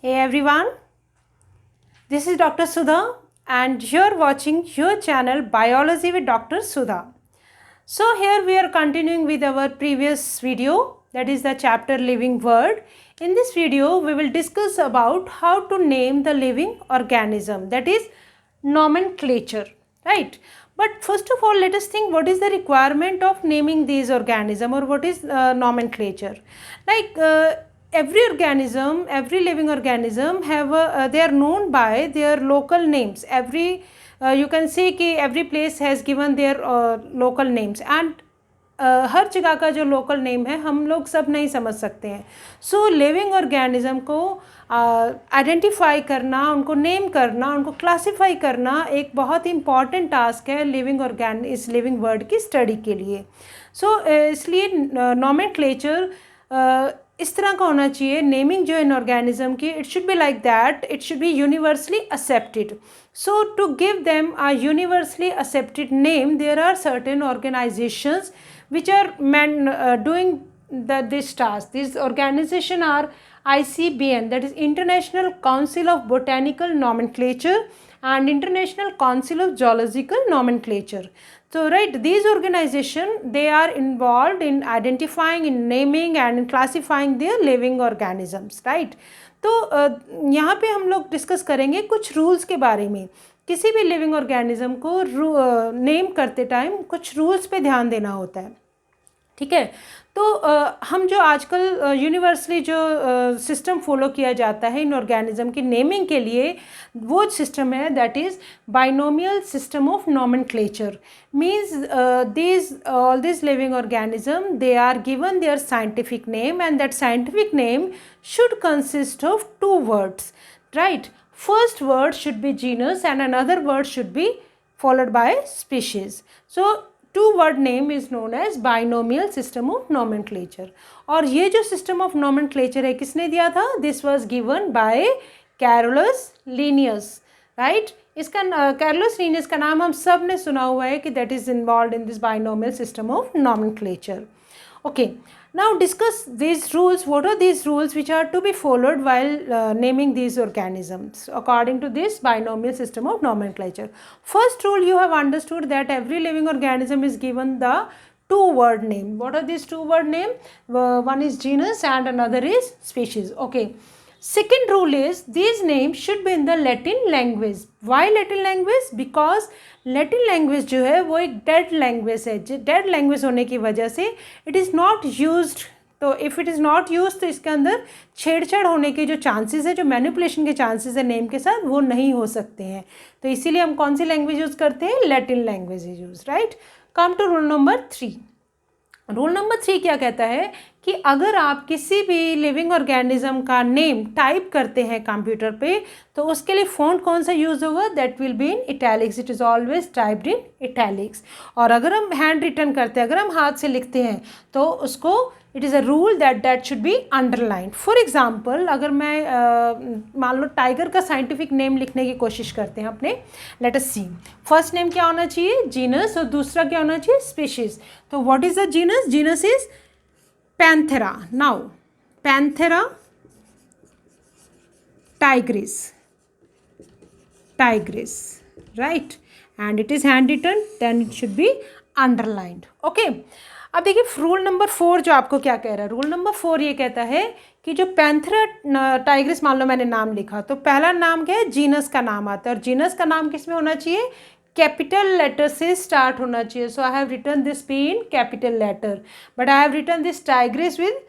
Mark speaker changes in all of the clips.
Speaker 1: Hey everyone, this is Dr. Sudha and you're watching your channel Biology with Dr. Sudha. So here we are continuing with our previous video, that is the chapter Living World. In this video we will discuss about how to name the living organism, that is nomenclature, right? But first of all, let us think what is the requirement of naming these organism, or what is nomenclature. Every organism, every living organism have they are known by their local names. You can say कि every place has given their local names, and हर जगह का जो local name है हम लोग सब नहीं समझ सकते हैं. सो लिविंग ऑर्गेनिज्म को आइडेंटिफाई करना, उनको नेम करना, उनको क्लासिफाई करना एक बहुत ही इम्पॉर्टेंट टास्क है इस लिविंग वर्ड की स्टडी के लिए. सो इसलिए नोमेनक्लेचर इस तरह का होना चाहिए. नेमिंग जो है ऑर्गेनिज्म की, it should be like that, it should be universally accepted. So to give them a universally accepted name, there are certain organizations which are doing this task. These organizations are ICBN, that is International Council of Botanical Nomenclature, and International Council of Zoological Nomenclature. So right, these organizations, they are involved in identifying, in naming and in classifying their living organisms, right? तो यहाँ पे हम लोग discuss करेंगे कुछ rules के बारे में. किसी भी लिविंग ऑर्गेनिज्म को नेम करते टाइम कुछ रूल्स पे ध्यान देना होता है, ठीक है. तो हम जो आजकल यूनिवर्सली जो सिस्टम फॉलो किया जाता है इन ऑर्गेनिज्म की नेमिंग के लिए, वो सिस्टम है that is binomial system of nomenclature. Means all these living organism, they are given their scientific name, and that scientific name should consist of two words, right? First word should be genus and another word should be followed by species. So two word name is known as binomial system of nomenclature. और ये जो system of nomenclature है किसने दिया था? This was given by Carolus Linnaeus, right? इसका Carolus Linnaeus का नाम हम सब ने सुना हुआ है कि that is involved in this binomial system of nomenclature. Okay, now discuss these rules. What are these rules which are to be followed while naming these organisms according to this binomial system of nomenclature? First rule, you have understood that every living organism is given the two word name. What are these two word name? One is genus and another is species. Okay. Second rule is these names should be in the Latin language. Why Latin language? Because Latin language जो है वो एक dead language है. Dead language होने की वजह से it is not used. तो if it is not used तो इसके अंदर छेड़छाड़ होने के जो चांसेस है, जो मैनिपुलेशन के चांसेस है नेम के साथ, वो नहीं हो सकते हैं. तो इसीलिए हम कौन सी लैंग्वेज यूज़ करते हैं? Latin language use, right. Come to rule number 3. Rule number 3 क्या कहता है कि अगर आप किसी भी लिविंग ऑर्गेनिज्म का नेम टाइप करते हैं कंप्यूटर पे, तो उसके लिए फ़ॉन्ट कौन सा यूज़ होगा? That will be in italics. It is always typed in italics. और अगर हम हैंड रिटन करते हैं, अगर हम हाथ से लिखते हैं, तो उसको it is a rule that should be underlined. For example, अगर मैं मान लो टाइगर का साइंटिफिक नेम लिखने की कोशिश करते हैं अपने, लेट अस सी. फर्स्ट नेम क्या होना चाहिए? जीनस. और दूसरा क्या होना चाहिए? स्पीशीज. तो what is the genus? Genus is Panthera. Now, Panthera tigris, right? And it is handwritten, then it should be underlined. Okay. अब देखिए रूल नंबर 4 जो आपको क्या कह रहा है. रूल नंबर 4 ये कहता है कि जो पैंथेरा टाइग्रिस, मान लो मैंने नाम लिखा, तो पहला नाम क्या है? जीनस का नाम आता है. और जीनस का नाम किस में होना चाहिए? कैपिटल लेटर से स्टार्ट होना चाहिए. So I have written this P in capital letter, but I have written this tigris with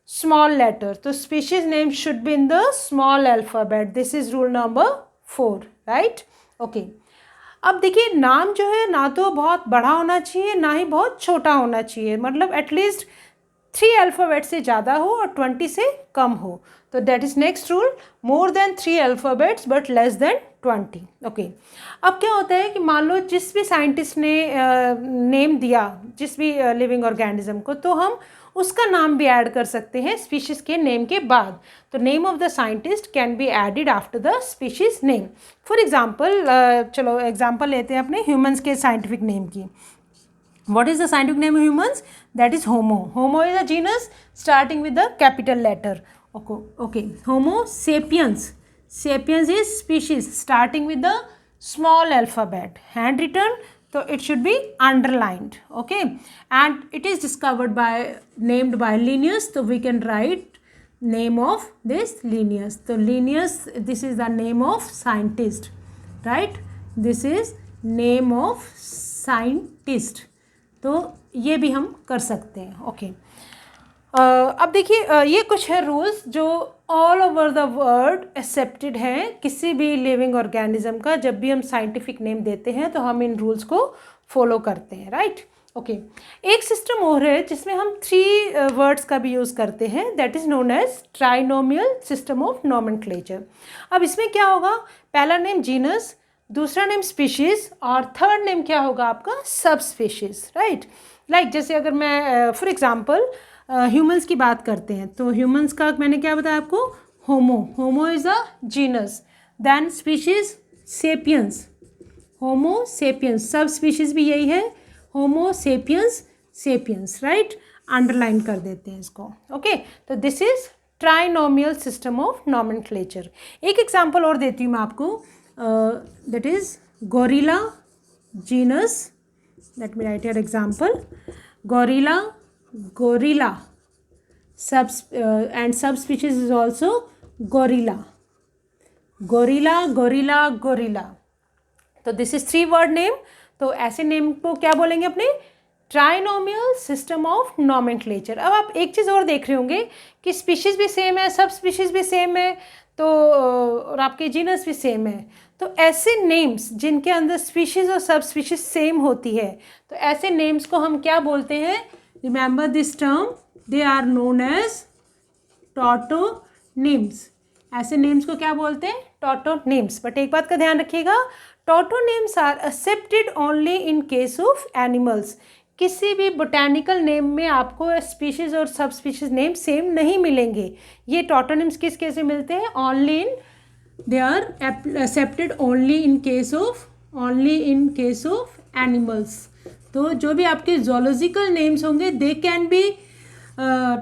Speaker 1: small letter. तो species name should be in the small alphabet. This is rule number 4, right. Okay. अब देखिए नाम जो है ना तो बहुत बड़ा होना चाहिए, ना ही बहुत छोटा होना चाहिए. मतलब एटलीस्ट 3 अल्फ़ाबेट से ज़्यादा हो और 20 से कम हो. तो that is next rule. More than 3 alphabets but less than 20. Okay. अब क्या होता है कि मान लो जिस भी साइंटिस्ट ने नेम दिया जिस भी लिविंग ऑर्गेनिज्म को, तो हम उसका नाम भी ऐड कर सकते हैं स्पीशीज़ के नेम के बाद. तो name of the scientist can be added after the species name. For example, चलो एग्जांपल लेते हैं अपने ह्यूमंस के साइंटिफिक नेम की. What is the scientific name of humans? That is Homo. Homo is a genus starting with the capital letter. Okay, Homo sapiens. Sapiens is species starting with the small alphabet. Handwritten, so it should be underlined. Okay, and it is named by Linnaeus. So we can write name of this Linnaeus. So Linnaeus, this is the name of scientist, right? This is name of scientist. तो ये भी हम कर सकते हैं. Okay अब देखिए ये कुछ है रूल्स जो all over the world accepted हैं किसी भी लिविंग ऑर्गेनिज्म का. जब भी हम साइंटिफिक नेम देते हैं तो हम इन रूल्स को फॉलो करते हैं, राइट. ओके, एक सिस्टम और है जिसमें हम 3 वर्ड्स का भी यूज़ करते हैं, that is known as trinomial system of nomenclature. अब इसमें क्या होगा, पहला नेम जीनस, दूसरा नेम स्पीशीज़ और थर्ड नेम क्या होगा आपका सब स्पीशीज़, राइट. लाइक जैसे अगर मैं फॉर एग्जांपल ह्यूमंस की बात करते हैं तो ह्यूमंस का मैंने क्या बताया आपको, Homo is a genus, then species sapiens, Homo sapiens, subspecies भी यही है, होमो सेपियंस, राइट. अंडरलाइन कर देते हैं इसको. ओके, तो this is trinomial system of nomenclature. एक एग्जांपल और देती हूँ मैं आपको, that is gorilla genus. Let me right here example. gorilla and subspecies is also gorilla. तो दिस इज 3 वर्ड नेम. तो ऐसे नेम को क्या बोलेंगे अपने, ट्राइनोमियल सिस्टम ऑफ नॉमेनक्लेचर. अब आप एक चीज़ और देख रहे होंगे कि स्पीशीज़ भी सेम है, सब स्पीशीज़ भी सेम है, तो और आपके जीनस भी सेम है. तो ऐसे नेम्स जिनके अंदर स्पीशीज़ और सब स्पीशीज़ सेम होती है, तो ऐसे नेम्स को हम क्या बोलते हैं, remember this term, they are known as tautonyms. ऐसे नेम्स को क्या बोलते हैं, टॉटोनिम्स. बट एक बात का ध्यान रखिएगा, tautonyms are accepted only in case of animals. किसी भी बोटैनिकल नेम में आपको स्पीशीज़ और सब स्पीशीज़ नेम सेम नहीं मिलेंगे. ये टॉटोनिम्स किस केस में मिलते हैं, only in, they are accepted only in case of animals. तो जो भी आपके जोलॉजिकल नेम्स होंगे they can be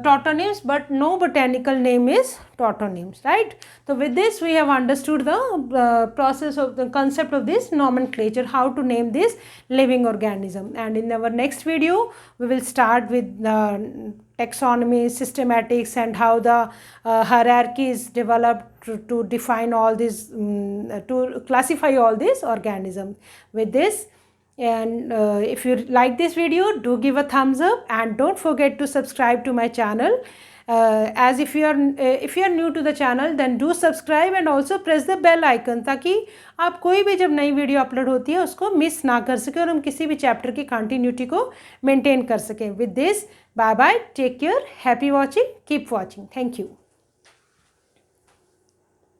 Speaker 1: tautonyms, but no botanical name is tautonyms, right. So with this we have understood the process of the concept of this nomenclature, how to name this living organism. And in our next video we will start with the taxonomy, systematics, and how the hierarchy is developed to define all this, to classify all these organisms. With this, and if you like this video, do give a thumbs up and don't forget to subscribe to my channel. As if you are new to the channel, then do subscribe and also press the bell icon, ताकि आप कोई भी जब नई video upload होती है उसको miss ना कर सके और हम किसी भी चैप्टर की कंटिन्यूटी को मेंटेन कर सकें. With this, bye bye, take care, happy watching, keep watching, thank you.